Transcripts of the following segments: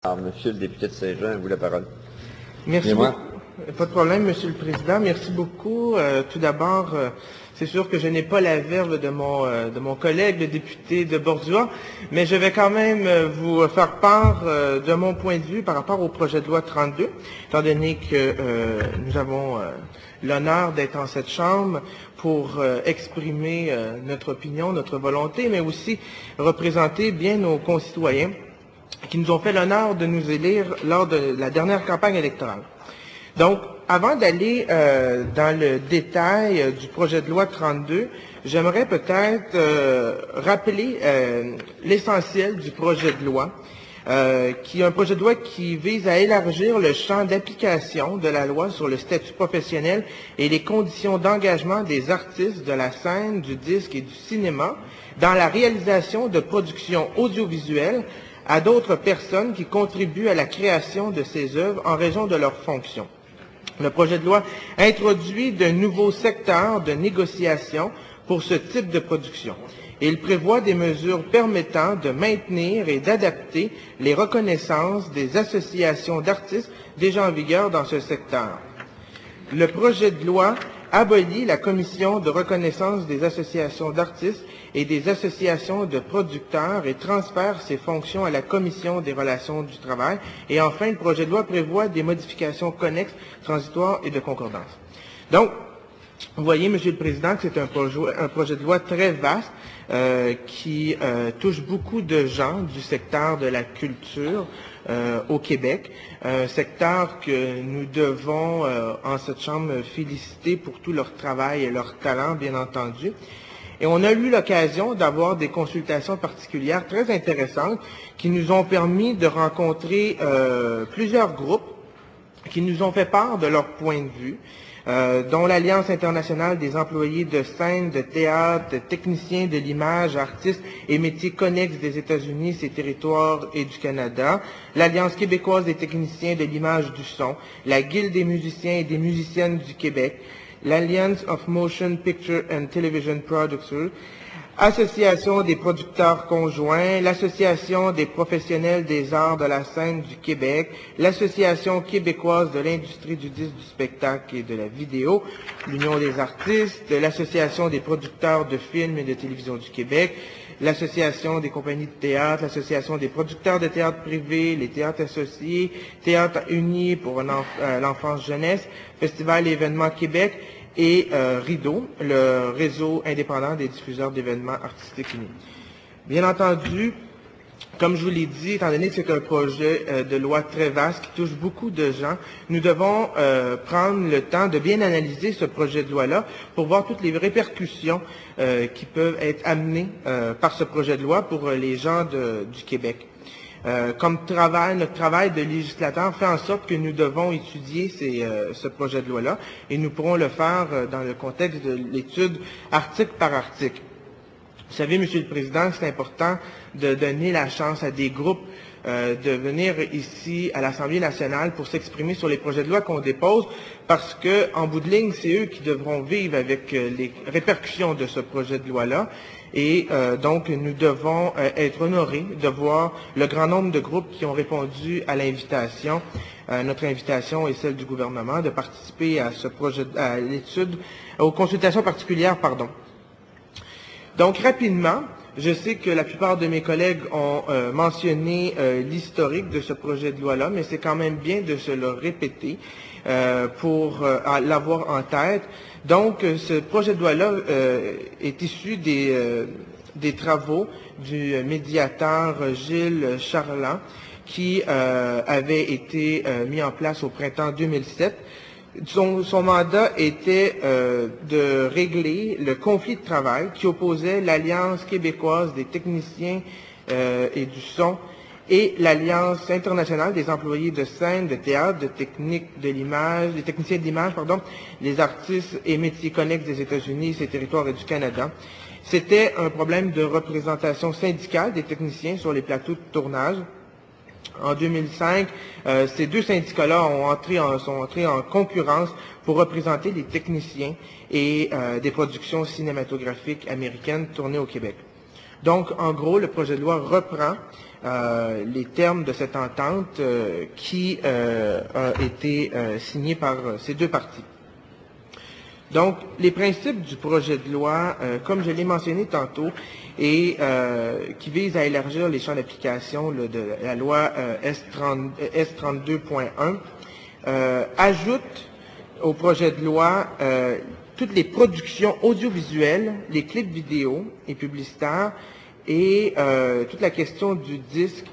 Alors, Monsieur le député de Saint-Jean, à vous la parole. Merci beaucoup. Pas de problème, Monsieur le Président. Merci beaucoup. Tout d'abord, c'est sûr que je n'ai pas la verve de mon collègue, le député de Bordua, mais je vais quand même vous faire part de mon point de vue par rapport au projet de loi 32, étant donné que nous avons l'honneur d'être en cette Chambre pour exprimer notre opinion, notre volonté, mais aussi représenter bien nos concitoyens qui nous ont fait l'honneur de nous élire lors de la dernière campagne électorale. Donc, avant d'aller dans le détail du projet de loi 32, j'aimerais peut-être rappeler l'essentiel du projet de loi, qui est un projet de loi qui vise à élargir le champ d'application de la loi sur le statut professionnel et les conditions d'engagement des artistes de la scène, du disque et du cinéma dans la réalisation de productions audiovisuelles à d'autres personnes qui contribuent à la création de ces œuvres en raison de leurs fonctions. Le projet de loi introduit de nouveaux secteurs de négociation pour ce type de production. Il prévoit des mesures permettant de maintenir et d'adapter les reconnaissances des associations d'artistes déjà en vigueur dans ce secteur. Le projet de loi abolit la commission de reconnaissance des associations d'artistes et des associations de producteurs et transfère ses fonctions à la commission des relations du travail. Et enfin, le projet de loi prévoit des modifications connexes, transitoires et de concordance. Donc, vous voyez, Monsieur le Président, que c'est un projet de loi très vaste qui touche beaucoup de gens du secteur de la culture au Québec, un secteur que nous devons, en cette Chambre, féliciter pour tout leur travail et leur talent, bien entendu. Et on a eu l'occasion d'avoir des consultations particulières très intéressantes qui nous ont permis de rencontrer plusieurs groupes qui nous ont fait part de leur point de vue, dont l'Alliance internationale des employés de scène, de théâtre, de techniciens de l'image, artistes et métiers connexes des États-Unis, ses territoires et du Canada, l'Alliance québécoise des techniciens de l'image du son, la Guilde des musiciens et des musiciennes du Québec, l'Alliance of Motion Picture and Television Producers, Association des producteurs conjoints, l'Association des professionnels des arts de la scène du Québec, l'Association québécoise de l'industrie du disque, du spectacle et de la vidéo, l'Union des artistes, l'Association des producteurs de films et de télévision du Québec, l'Association des compagnies de théâtre, l'Association des producteurs de théâtre privé, les théâtres associés, Théâtre unis pour l'enfance-jeunesse, Festival et événements Québec, et Rideau, le réseau indépendant des diffuseurs d'événements artistiques unis. Bien entendu, comme je vous l'ai dit, étant donné que c'est un projet de loi très vaste qui touche beaucoup de gens, nous devons prendre le temps de bien analyser ce projet de loi-là pour voir toutes les répercussions qui peuvent être amenées par ce projet de loi pour les gens du Québec. Notre travail de législateur fait en sorte que nous devons étudier ce projet de loi-là et nous pourrons le faire dans le contexte de l'étude article par article. Vous savez, Monsieur le Président, c'est important de donner la chance à des groupes de venir ici à l'Assemblée nationale pour s'exprimer sur les projets de loi qu'on dépose parce que, en bout de ligne, c'est eux qui devront vivre avec les répercussions de ce projet de loi-là. Et donc, nous devons être honorés de voir le grand nombre de groupes qui ont répondu à l'invitation, notre invitation et celle du gouvernement, de participer à ce projet, à l'étude, aux consultations particulières, pardon. Donc, rapidement, je sais que la plupart de mes collègues ont mentionné l'historique de ce projet de loi-là, mais c'est quand même bien de se le répéter pour l'avoir en tête. Donc, ce projet de loi-là est issu des travaux du médiateur Gilles Charland, qui avait été mis en place au printemps 2007. Son mandat était de régler le conflit de travail qui opposait l'Alliance québécoise des techniciens et du son et l'Alliance internationale des employés de scène, de théâtre, de technique de l'image, des techniciens de l'image, pardon, les artistes et métiers connexes des États-Unis, ses territoires et du Canada. C'était un problème de représentation syndicale des techniciens sur les plateaux de tournage. En 2005, ces deux syndicats-là sont entrés en concurrence pour représenter les techniciens et des productions cinématographiques américaines tournées au Québec. Donc, en gros, le projet de loi reprend les termes de cette entente qui a été signée par ces deux parties. Donc, les principes du projet de loi, comme je l'ai mentionné tantôt, et qui vise à élargir les champs d'application de la loi S32.1, ajoute au projet de loi toutes les productions audiovisuelles, les clips vidéo et publicitaires, et toute la question du disque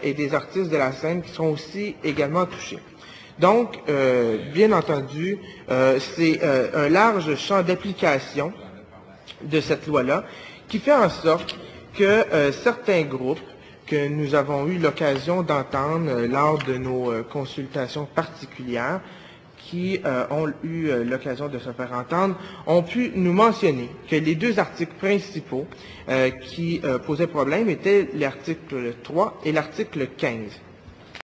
et des artistes de la scène qui seront aussi également touchés. Donc, bien entendu, c'est un large champ d'application de cette loi-là qui fait en sorte que certains groupes que nous avons eu l'occasion d'entendre lors de nos consultations particulières, qui ont eu l'occasion de se faire entendre, ont pu nous mentionner que les deux articles principaux qui posaient problème étaient l'article 3 et l'article 15.